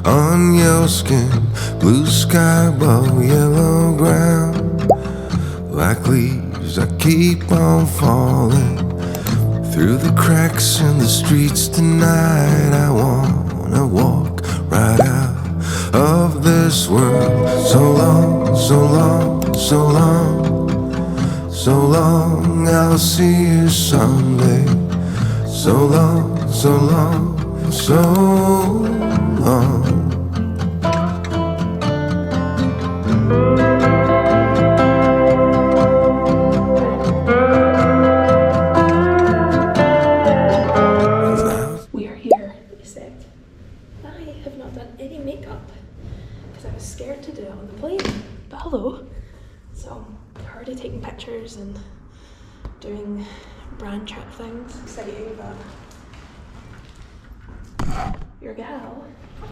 on your skin, blue sky above yellow ground. Like leaves I keep on falling through the cracks in the streets tonight. I wanna walk right out of this world. So long, so long, so long, so long, I'll see you someday. So long, so long, so long. We are here, except I have not done any makeup because I was scared to do it on the plane. But hello. So I'm already taking pictures and doing brand trip things. Exciting, but your gal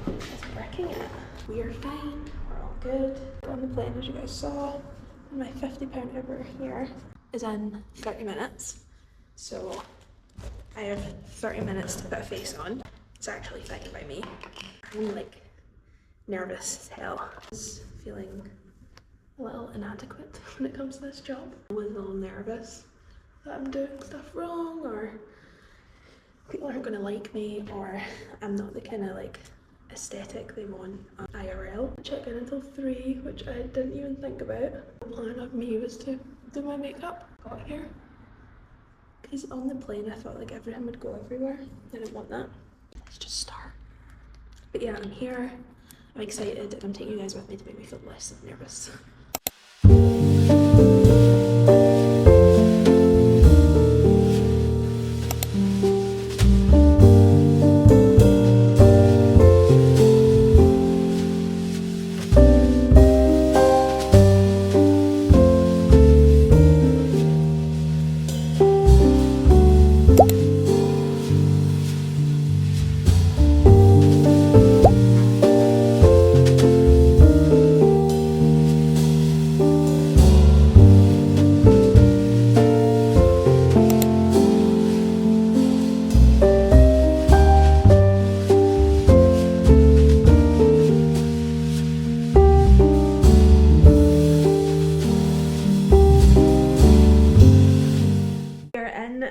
is working it. We are fine, we're all good. On the plane, as you guys saw, and my £50 Uber here is in 30 minutes. So I have 30 minutes to put a face on. It's actually fine by me. I'm like nervous as hell. I was feeling a little inadequate when it comes to this job. I was a little nervous that I'm doing stuff wrong, or people aren't gonna like me, or I'm not the kind of like aesthetic they want on IRL. Check in until 3, which I didn't even think about. The plan of me was to do my makeup. Got here. Because on the plane I thought like everything would go everywhere. I didn't want that. Let's just start. But yeah, I'm here. I'm excited and I'm taking you guys with me to make me feel less nervous.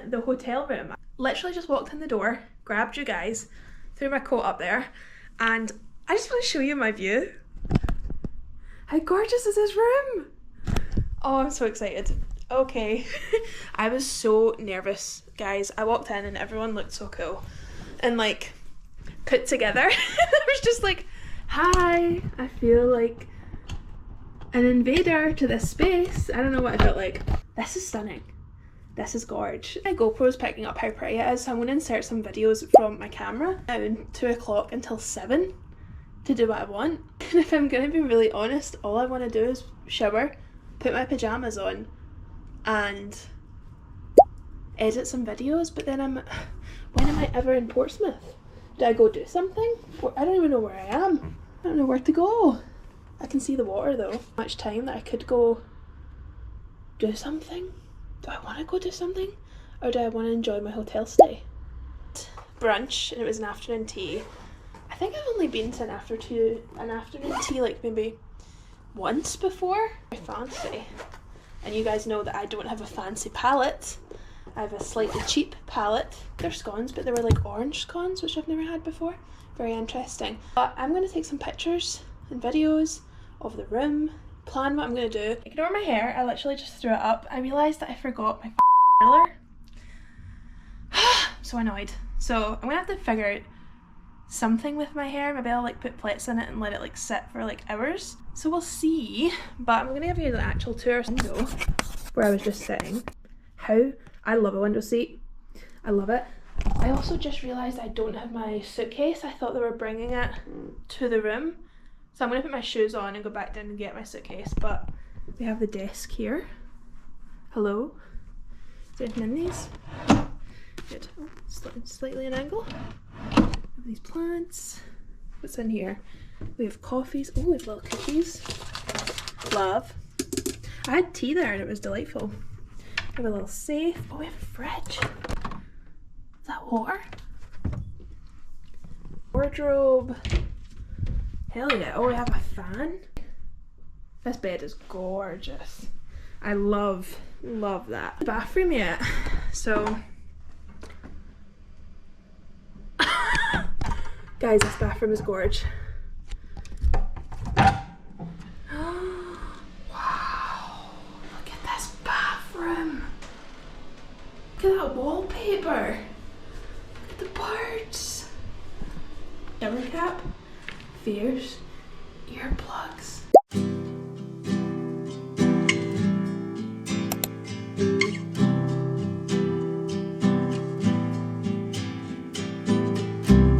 The hotel room. Literally just walked in the door, grabbed you guys, threw my coat up there, and I just want to show you my view. How gorgeous is this room? Oh, I'm so excited. Okay. I was so nervous, guys. I walked in and everyone looked so cool and like put together. I was just like, hi, I feel like an invader to this space. I don't know what I felt like. This is stunning. This is gorge. My GoPro's picking up how pretty it is, so I'm going to insert some videos from my camera now 2 o'clock until 7 to do what I want. And if I'm going to be really honest, all I want to do is shower, put my pyjamas on and edit some videos. But then when am I ever in Portsmouth? Do I go do something? I don't even know where I am. I don't know where to go. I can see the water though. Much time that I could go do something. Do I want to go do something, or do I want to enjoy my hotel stay? Brunch, and it was an afternoon tea. I think I've only been to an afternoon tea like maybe once before. Very fancy. And you guys know that I don't have a fancy palate. I have a slightly cheap palate. They're scones, but they were like orange scones, which I've never had before. Very interesting. But I'm going to take some pictures and videos of the room. Plan what I'm going to do. Ignore my hair, I literally just threw it up. I realised that I forgot my curler. I'm so annoyed. So I'm going to have to figure out something with my hair. Maybe I'll like put plaits in it and let it like sit for like hours. So we'll see. But I'm going to give you the actual tour window where I was just sitting. I love a window seat. I love it. I also just realised I don't have my suitcase. I thought they were bringing it to the room. So I'm going to put my shoes on and go back down and get my suitcase, but we have the desk here. Hello? Is there anything in these? Good. Oh, slightly an angle. We have these plants. What's in here? We have coffees. Oh, we have little cookies. Love. I had tea there and it was delightful. We have a little safe. Oh, we have a fridge. Is that water? Wardrobe. Hell yeah. Oh, we have a fan. This bed is gorgeous. I love that. Bathroom yet. So guys, this bathroom is gorgeous. Wow, look at this bathroom. Look at that wallpaper. Look at the birds. Shower cap, fierce, earplugs.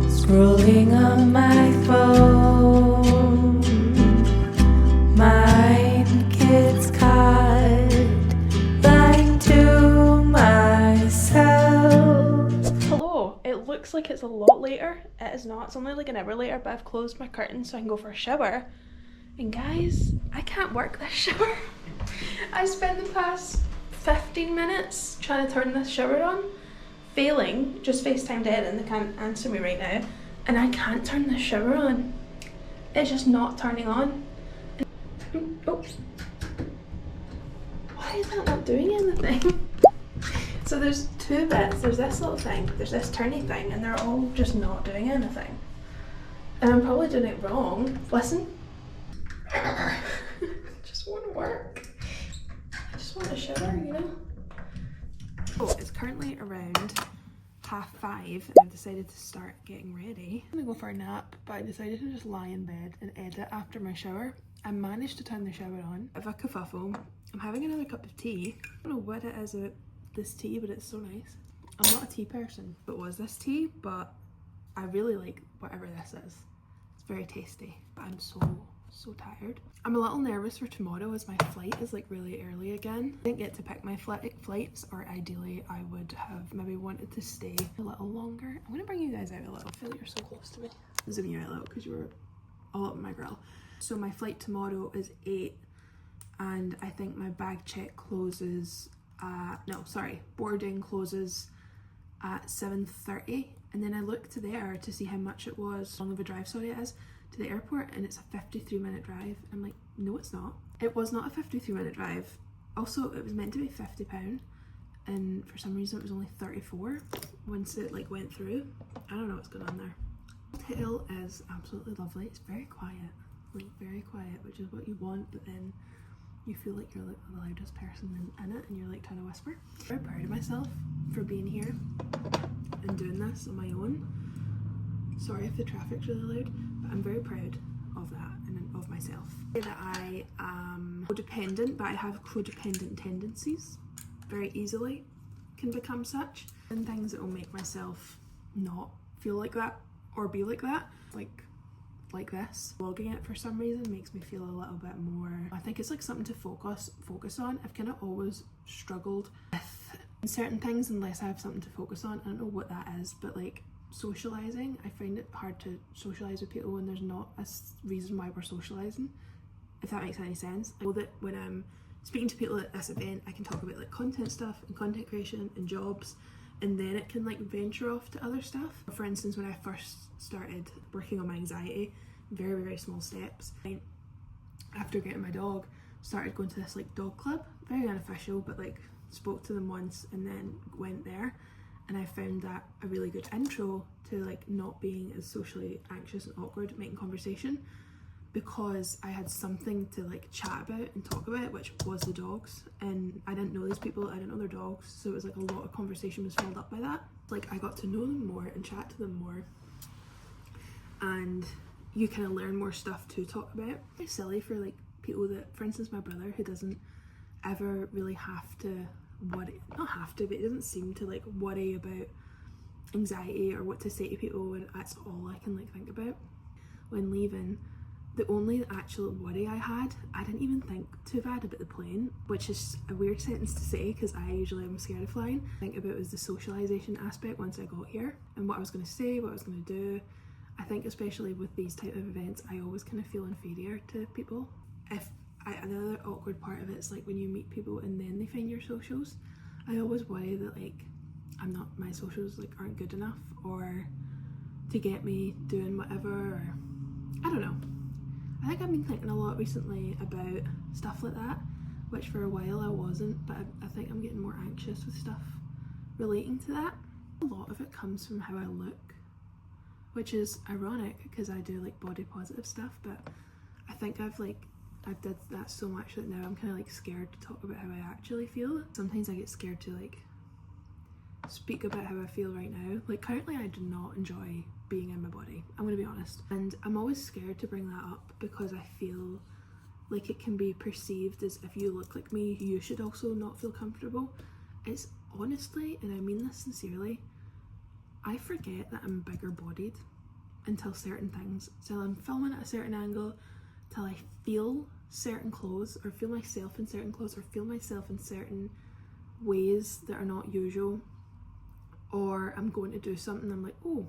Scrolling on my phone, mind gets caught, lying to myself. Hello, it looks like it's a lot later. It is not, it's only like an hour later, but I've closed my curtain so I can go for a shower. And guys, I can't work this shower. I spent the past 15 minutes trying to turn this shower on, failing, just FaceTimed Ed and they can't answer me right now. And I can't turn the shower on. It's just not turning on. Oops. Why is that not doing anything? So there's two bits. There's this little thing, there's this turny thing, and they're all just not doing anything. And I'm probably doing it wrong. Listen. I just want to work. I just want a shower, you know? Oh, it's currently around 5:30 and I've decided to start getting ready. I'm gonna go for a nap, but I decided to just lie in bed and edit after my shower. I managed to turn the shower on. I have a kerfuffle. I'm having another cup of tea. I don't know what it is about this tea, but it's so nice. I'm not a tea person. It was this tea, but I really like whatever this is. It's very tasty, but I'm so tired. I'm a little nervous for tomorrow as my flight is like really early again. I didn't get to pick my flights, or ideally I would have maybe wanted to stay a little longer. I'm gonna bring you guys out a little. I feel like you're so close to me. I'm zooming you out a little because you were all up my grill. So my flight tomorrow is 8 and I think my bag check closes boarding closes at 7:30, and then I looked to there to see how much it was, how long of a drive it is to the airport, and it's a 53-minute drive. I'm like, no it's not. It was not a 53-minute drive. Also, it was meant to be £50 and for some reason it was only 34 once it like went through. I don't know what's going on there. The hotel is absolutely lovely. It's very quiet, like very quiet, which is what you want, but then you feel like you're like the loudest person in it and you're like trying to whisper. I'm very proud of myself for being here and doing this on my own. Sorry if the traffic's really loud, but I'm very proud of that and of myself. I say that I am codependent, but I have codependent tendencies. Very easily can become such. And things that will make myself not feel like that or be like that. Like this. Vlogging it for some reason makes me feel a little bit more, I think it's like something to focus on. I've kind of always struggled with certain things unless I have something to focus on. I don't know what that is, but like socializing, I find it hard to socialize with people when there's not a reason why we're socializing, if that makes any sense. I know that when I'm speaking to people at this event, I can talk about like content stuff and content creation and jobs, and then it can like venture off to other stuff. For instance, when I first started working on my anxiety, very small steps, after getting my dog, started going to this like dog club, very unofficial, but like spoke to them once and then went there, and I found that a really good intro to like not being as socially anxious and awkward making conversation, because I had something to like chat about and talk about, which was the dogs, and I didn't know these people, I didn't know their dogs, so it was like a lot of conversation was filled up by that. Like I got to know them more and chat to them more, and you kind of learn more stuff to talk about. It's silly for like people that, for instance my brother, who doesn't ever really have to worry, not have to, but he doesn't seem to like worry about anxiety or what to say to people when that's all I can like think about. When leaving, the only actual worry I had, I didn't even think too bad about the plane, which is a weird sentence to say because I usually am scared of flying. I think about was the socialization aspect once I got here and what I was going to say, what I was going to do. I think especially with these type of events, I always kind of feel inferior to people. Another awkward part of it is like when you meet people and then they find your socials, I always worry that like my socials like aren't good enough or to get me doing whatever, or I don't know. been thinking a lot recently about stuff like that, which for a while I wasn't, but I think I'm getting more anxious with stuff relating to that. A lot of it comes from how I look, which is ironic because I do like body positive stuff, but I think I've did that so much that now I'm kind of like scared to talk about how I actually feel. Sometimes I get scared to like speak about how I feel right now. Like currently I do not enjoy being in my body, I'm gonna be honest, and I'm always scared to bring that up because I feel like it can be perceived as if you look like me you should also not feel comfortable. It's honestly, and I mean this sincerely, I forget that I'm bigger bodied until certain things, till I'm filming at a certain angle, till I feel certain clothes or feel myself in certain clothes or feel myself in certain ways that are not usual, or I'm going to do something, I'm like, oh,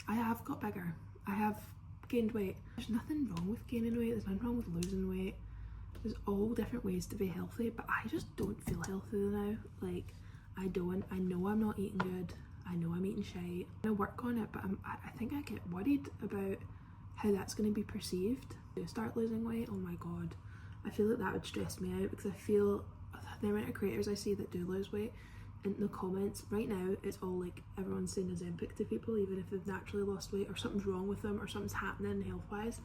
I have got bigger, I have gained weight. There's nothing wrong with gaining weight, there's nothing wrong with losing weight, there's all different ways to be healthy, but I just don't feel healthy now. Like I don't. I know I'm not eating good, I know I'm eating shite, I work on it, but I think I get worried about how that's going to be perceived. To start losing weight, oh my god, I feel like that would stress me out because I feel the amount of creators I see that do lose weight, in the comments right now it's all like everyone's saying Ozempic to people even if they've naturally lost weight or something's wrong with them or something's happening health wise.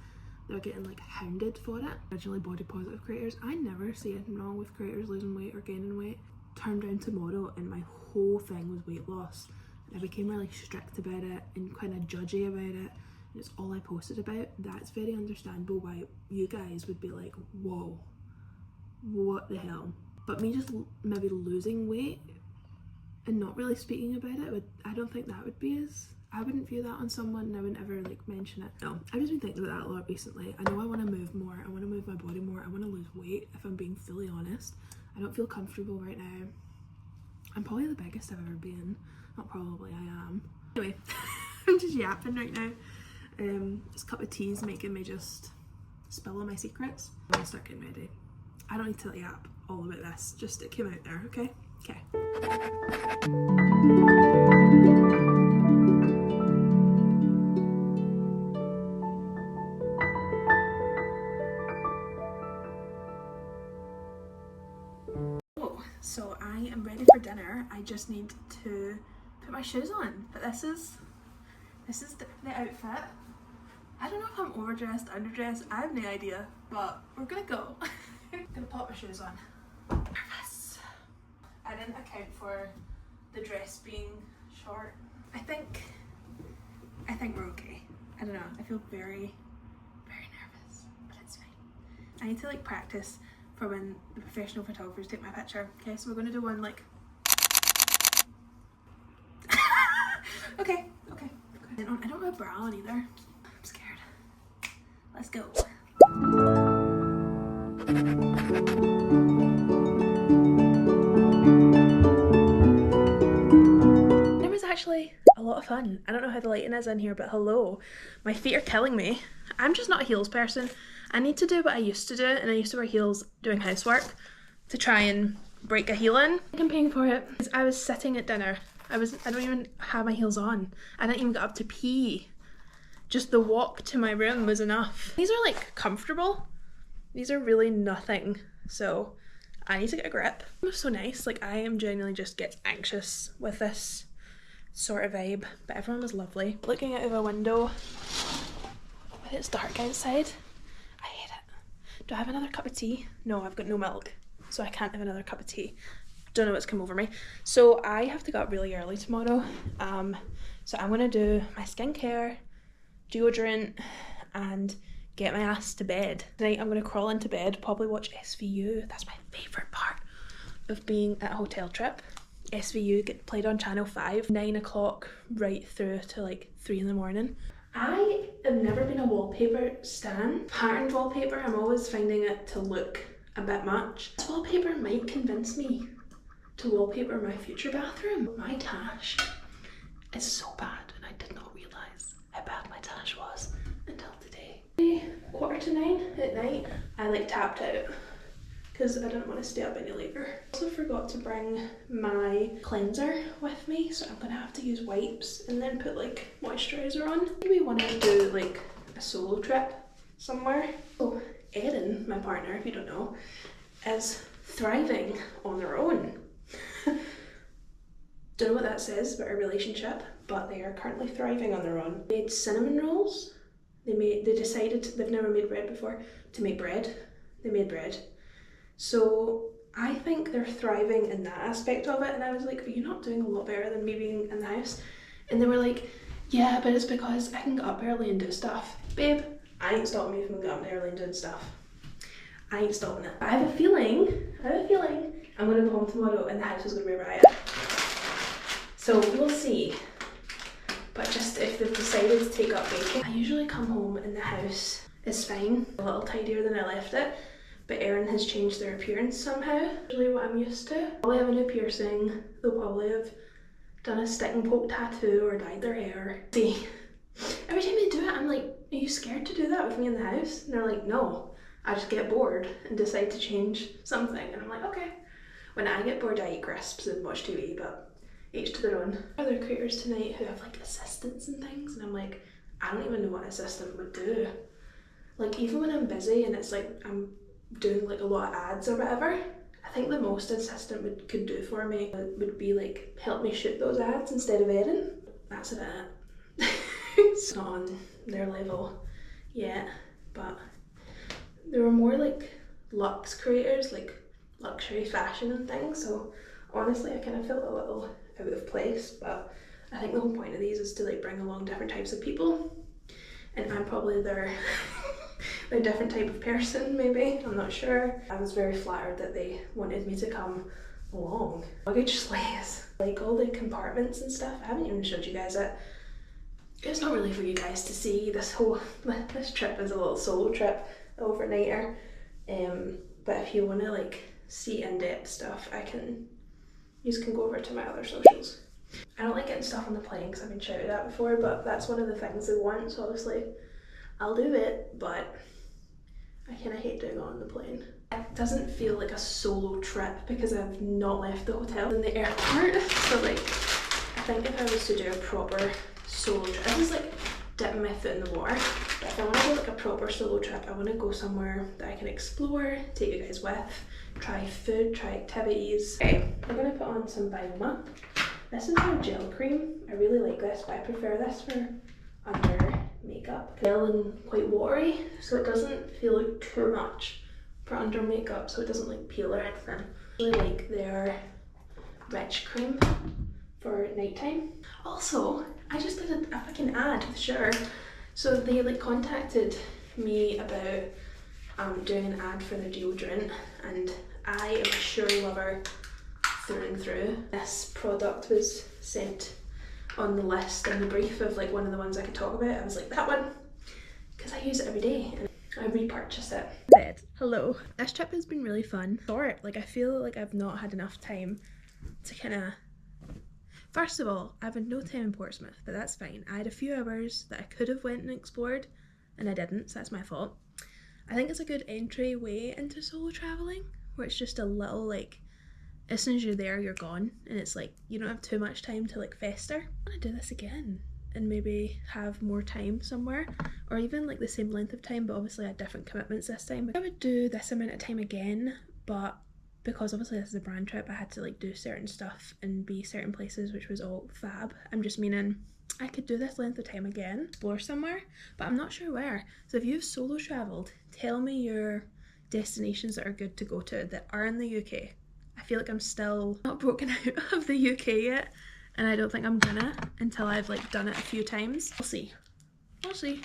They're getting like hounded for it. Originally body positive creators, I never see anything wrong with creators losing weight or gaining weight. Turned around tomorrow and my whole thing was weight loss, and I became really strict about it and kind of judgy about it, and it's all I posted about. That's very understandable why you guys would be like, whoa, what the hell. But me just maybe losing weight and not really speaking about it, I don't think that would be as, I wouldn't view that on someone and I wouldn't ever like mention it. No, I've just been thinking about that a lot recently. I know I want to move more, I want to move my body more, I want to lose weight if I'm being fully honest. I don't feel comfortable right now. I'm probably the biggest I've ever been. Not probably, I am. Anyway, I'm just yapping right now. This cup of tea is making me just spill all my secrets. I'm gonna start getting ready. I don't need to yap all about this, just it came out there, okay? Okay. So I am ready for dinner. I just need to put my shoes on, but this is the outfit. I don't know if I'm overdressed, underdressed, I have no idea, but we're gonna go. I'm gonna pop my shoes on. Nervous. I didn't account for the dress being short. I think we're okay. I don't know, I feel very, very nervous, but it's fine. I need to like practice for when the professional photographers take my picture. Okay, so we're gonna do one like okay. I don't have a bra on either. I'm scared. Let's go. It was actually a lot of fun. I don't know how the lighting is in here, but hello. My feet are killing me. I'm just not a heels person. I need to do what I used to do, and I used to wear heels doing housework to try and break a heel in. I'm paying for it. I was sitting at dinner. I don't even have my heels on. I didn't even get up to pee. Just the walk to my room was enough. These are like comfortable. These are really nothing. So I need to get a grip. It was so nice. Like I am genuinely just get anxious with this sort of vibe, but everyone was lovely. Looking out of a window, it's dark outside. I hate it. Do I have another cup of tea? No, I've got no milk, so I can't have another cup of tea. Don't know what's come over me. So I have to go up really early tomorrow. So I'm gonna do my skincare, deodorant, and get my ass to bed. Tonight I'm gonna crawl into bed, probably watch SVU. That's my favourite part of being at a hotel trip. SVU get played on Channel 5, 9 o'clock right through to like 3 in the morning. I have never been a wallpaper stan. Patterned wallpaper, I'm always finding it to look a bit much. This wallpaper might convince me to wallpaper my future bathroom. My tash is so bad, and I did not realise how bad my tash was until today. 8:45 at night, I like tapped out because I didn't want to stay up any later. I also forgot to bring my cleanser with me, so I'm gonna have to use wipes and then put like moisturiser on. Maybe when I do like a solo trip, somewhere. So Erin, my partner, if you don't know, is thriving on their own. Don't know what that says about our relationship, but they are currently thriving on their own. They made cinnamon rolls. They decided, they've never made bread before, to make bread. They made bread. So I think they're thriving in that aspect of it, and I was like, are you not doing a lot better than me being in the house? And they were like, yeah, but it's because I can get up early and do stuff. Babe, I ain't stopping you from getting up early and doing stuff. I ain't stopping it. I have a feeling I'm gonna go home tomorrow and the house is gonna be a riot. So we'll see. But just if they've decided to take up baking, I usually come home and the house is fine, a little tidier than I left it. But Erin has changed their appearance somehow. Usually what I'm used to. Probably have a new piercing. They'll probably have done a stick and poke tattoo or dyed their hair. See, every time they do it, I'm like, are you scared to do that with me in the house? And they're like, no. I just get bored and decide to change something. And I'm like, okay. When I get bored, I eat crisps and watch TV, but each to their own. Other creators tonight who have like assistants and things, and I'm like, I don't even know what an assistant would do. Like even when I'm busy and it's like I'm doing like a lot of ads or whatever, I think the most an assistant could do for me would be like help me shoot those ads instead of Erin. That's about it. It's not on their level yet, but there were more like luxe creators, like luxury fashion and things, so honestly I kind of felt a little out of place, but I think the whole point of these is to like bring along different types of people, and I'm probably their different type of person, maybe, I'm not sure. I was very flattered that they wanted me to come along. Luggage slays, like all the compartments and stuff. I haven't even showed you guys it. It's not really for you guys to see. This trip is a little solo trip, overnighter, but if you want to like see in-depth stuff, you can go over to my other socials. I don't like getting stuff on the plane because I've been shouted at before, but that's one of the things they want, so obviously I'll do it, but I kind of hate doing it on the plane. It doesn't feel like a solo trip because I've not left the hotel in the airport, so like I think if I was to do a proper solo trip, I was like dipping my foot in the water, but if I want to do like a proper solo trip, I want to go somewhere that I can explore, take you guys with, try food, try activities. Okay, I'm going to put on some Bioma. This is their gel cream. I really like this, but I prefer this for under makeup. Gel and quite watery, so it doesn't feel like too much for under makeup, so it doesn't like peel or anything. I really like their rich cream for nighttime. Also, I just did a fucking ad with Sure. So they like contacted me about doing an ad for their deodorant, and I am a Sure lover through and through. This product was sent on the list and the brief of like one of the ones I could talk about. I was like, that one, because I use it every day, and I repurchased it. Hello. This trip has been really fun. Short, like I feel like I've not had enough time to kind of. First of all, I've had no time in Portsmouth, but that's fine. I had a few hours that I could have went and explored, and I didn't, so that's my fault. I think it's a good entry way into solo travelling, where it's just a little like, as soon as you're there, you're gone, and it's like, you don't have too much time to like fester. I want to do this again, and maybe have more time somewhere, or even like the same length of time, but obviously I had different commitments this time. I would do this amount of time again, but because obviously this is a brand trip, I had to like do certain stuff and be certain places, which was all fab. I'm just meaning I could do this length of time again, explore somewhere, but I'm not sure where. So if you've solo travelled, tell me your destinations that are good to go to that are in the UK. I feel like I'm still not broken out of the UK yet, and I don't think I'm gonna until I've like done it a few times. We'll see. We'll see.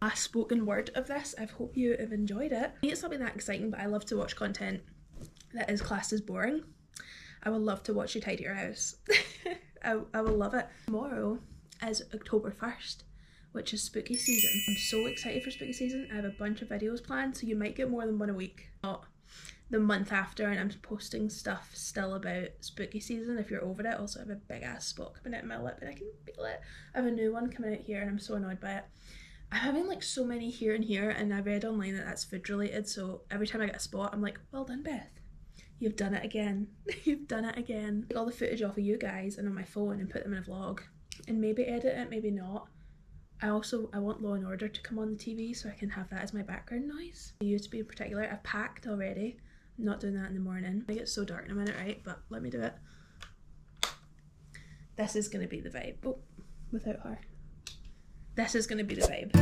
Last spoken word of this. I hope you have enjoyed it. It's not been that exciting, but I love to watch content that is classed as boring. I would love to watch you tidy your house. I will love it. Tomorrow is October 1st, which is spooky season. I'm so excited for spooky season. I have a bunch of videos planned, so you might get more than one a week. Not the month after, and I'm posting stuff still about spooky season if you're over it. Also, I have a big ass spot coming out of my lip and I can feel it. I have a new one coming out here and I'm so annoyed by it. I'm having like so many here and here, and I read online that that's food related, so every time I get a spot I'm like, well done Beth, you've done it again. You've done it again. Take all the footage off of you guys and on my phone and put them in a vlog, and maybe edit it, maybe not, I want Law and Order to come on the TV so I can have that as my background noise. You to be in particular, I've packed already. I'm not doing that in the morning. I get so dark in a minute, right? But let me do it. This is gonna be the vibe. Oh, without her. This is gonna be the vibe.